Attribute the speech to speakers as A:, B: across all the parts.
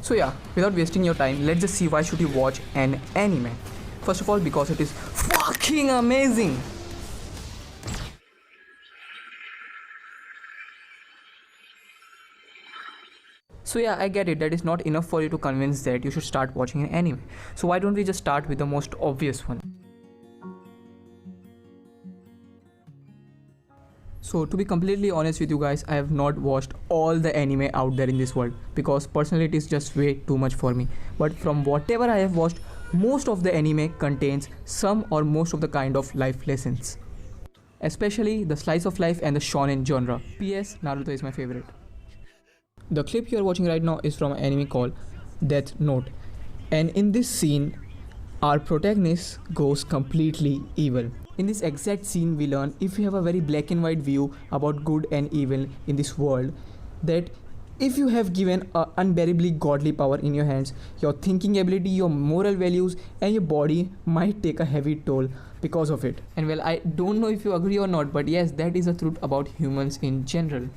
A: So yeah, without wasting your time, let's just see why should you watch an anime. First of all, because it is fucking amazing. So yeah, I get it, that is not enough for you to convince that you should start watching an anime. So why don't we just start with the most obvious one? So to be completely honest with you guys, I have not watched all the anime out there in this world because personally it is just way too much for me. But from whatever I have watched, most of the anime contains some or most of the kind of life lessons. Especially the slice of life and the shonen genre. PS Naruto is my favorite. The clip you are watching right now is from an anime called Death Note. And in this scene, our protagonist goes completely evil. In this exact scene, we learn if you have a very black and white view about good and evil in this world, that if you have given a unbearably godly power in your hands, your thinking ability, your moral values, and your body might take a heavy toll because of it. And well, I don't know if you agree or not, but yes, that is the truth about humans in general.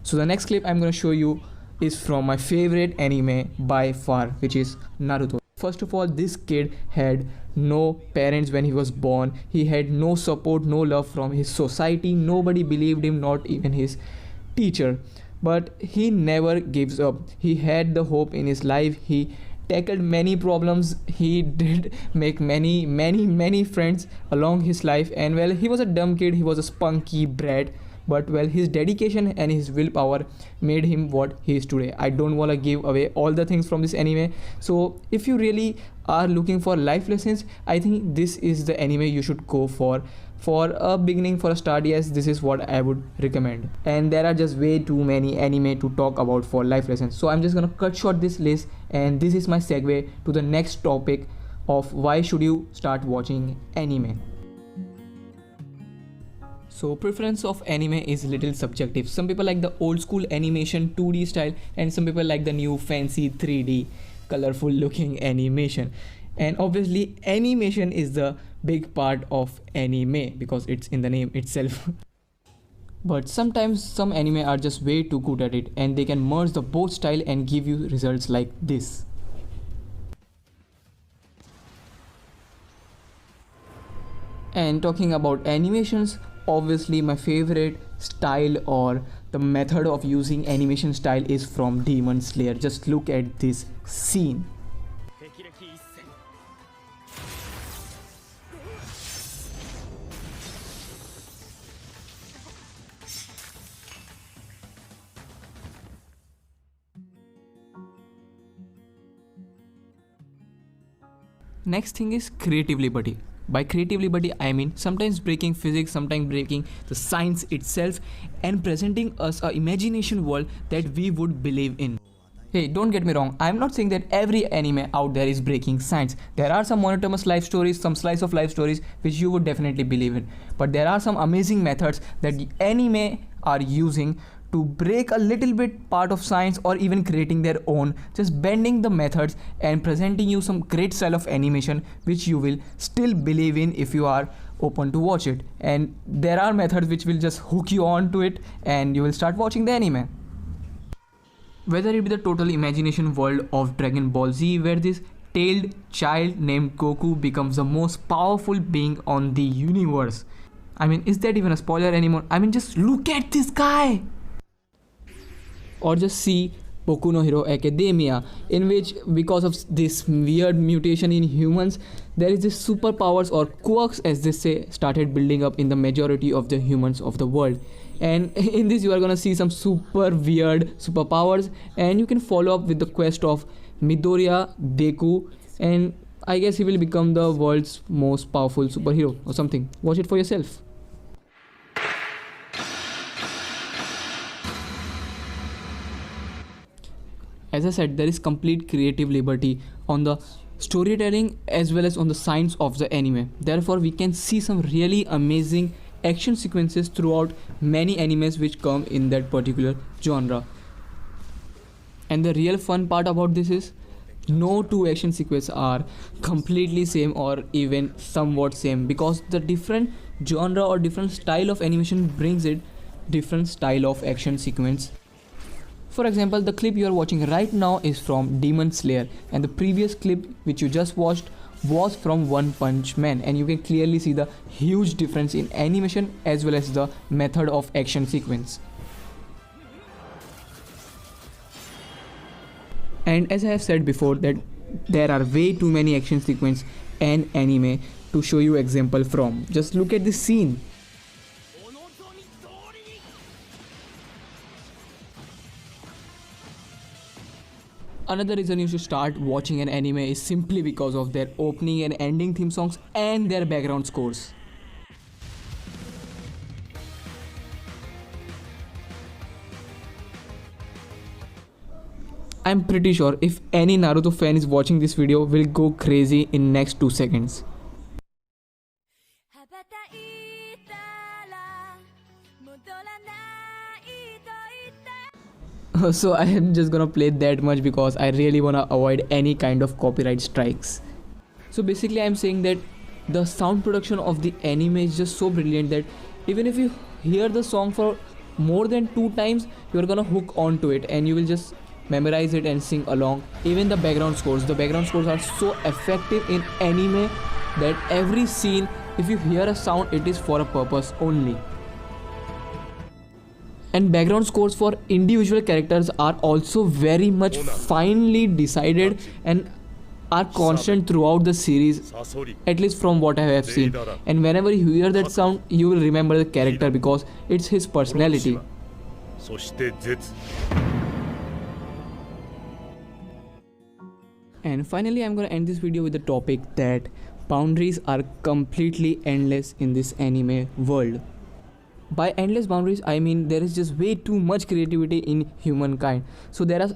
A: So the next clip I'm gonna show you is from my favorite anime by far, which is Naruto. First of all, this kid had no parents when he was born. He had no support, no love from his society. Nobody believed him, not even his teacher. But he never gives up. He had the hope in his life. He tackled many problems. He did make many friends along his life. And well, he was a dumb kid. He was a spunky brat, but well, his dedication and his willpower made him what he is today. I don't want to give away all the things from this anime, so if you really are looking for life lessons, I think this is the anime you should go for a beginning, for a start. Yes, this is what I would recommend, and there are just way too many anime to talk about for life lessons, so I'm just gonna cut short this list, and this is my segue to the next topic of why should you start watching anime. So preference of anime is little subjective. Some people like the old school animation 2D style, and some people like the new fancy 3D colorful looking animation. And obviously animation is the big part of anime because it's in the name itself. But sometimes some anime are just way too good at it, and they can merge the both style and give you results like this. And talking about animations, obviously my favorite style or the method of using animation style is from Demon Slayer. Just look at this scene. Next thing is creative liberty. By creative liberty, I mean sometimes breaking physics, sometimes breaking the science itself, and presenting us a imagination world that we would believe in. Hey, don't get me wrong, I'm not saying that every anime out there is breaking science. There are some monotonous life stories, some slice of life stories which you would definitely believe in. But there are some amazing methods that the anime are using to break a little bit part of science, or even creating their own, just bending the methods and presenting you some great style of animation which you will still believe in if you are open to watch it. And there are methods which will just hook you on to it and you will start watching the anime. Whether it be the total imagination world of Dragon Ball Z, where this tailed child named Goku becomes the most powerful being on the universe. I mean, is that even a spoiler anymore? I mean, just look at this guy! Or just see Boku no Hero Academia, in which because of this weird mutation in humans, there is this superpowers or quirks, as they say, started building up in the majority of the humans of the world. And in this you are gonna see some super weird superpowers, and you can follow up with the quest of Midoriya Deku, and I guess he will become the world's most powerful superhero or something. Watch it for yourself. As I said, there is complete creative liberty on the storytelling as well as on the science of the anime. Therefore, we can see some really amazing action sequences throughout many animes which come in that particular genre. And the real fun part about this is no two action sequences are completely same or even somewhat same, because the different genre or different style of animation brings it different style of action sequence. For example, the clip you are watching right now is from Demon Slayer, and the previous clip which you just watched was from One Punch Man, and you can clearly see the huge difference in animation as well as the method of action sequence. And as I have said before that there are way too many action sequence and anime to show you example from. Just look at this scene. Another reason you should start watching an anime is simply because of their opening and ending theme songs and their background scores. I'm pretty sure if any Naruto fan is watching this video will go crazy in next 2 seconds. So I am just gonna play that much because I really wanna avoid any kind of copyright strikes. So basically I'm saying that the sound production of the anime is just so brilliant that even if you hear the song for more than 2 times, you're gonna hook onto it and you will just memorize it and sing along. Even the background scores are so effective in anime that every scene, if you hear a sound, it is for a purpose only. And background scores for individual characters are also very much finely decided and are constant throughout the series, at least from what I have seen. And whenever you hear that sound, you will remember the character because it's his personality. And finally, I'm gonna end this video with the topic that boundaries are completely endless in this anime world. By endless boundaries, I mean there is just way too much creativity in humankind. So there are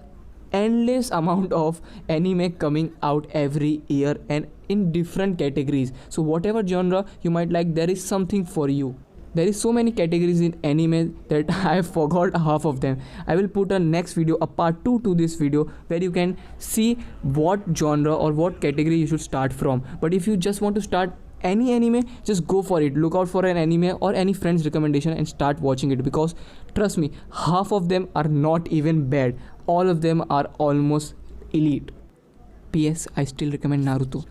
A: endless amount of anime coming out every year and in different categories. So whatever genre you might like, there is something for you. There is so many categories in anime that I forgot half of them. I will put a next video, a part 2 to this video, where you can see what genre or what category you should start from. But if you just want to start any anime, just go for it. Look out for an anime or any friend's recommendation and start watching it, because trust me, half of them are not even bad. All of them are almost elite. PS, I still recommend Naruto.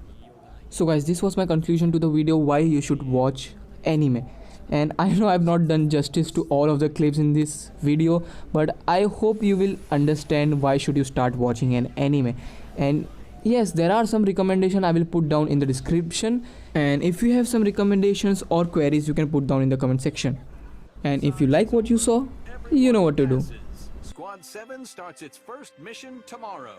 A: So guys, this was my conclusion to the video why you should watch anime. And I know I've not done justice to all of the clips in this video, but I hope you will understand why should you start watching an anime. And yes, there are some recommendations I will put down in the description, and if you have some recommendations or queries, you can put down in the comment section. And if you like what you saw, you know what to do.
B: Squad 7 starts its first mission tomorrow.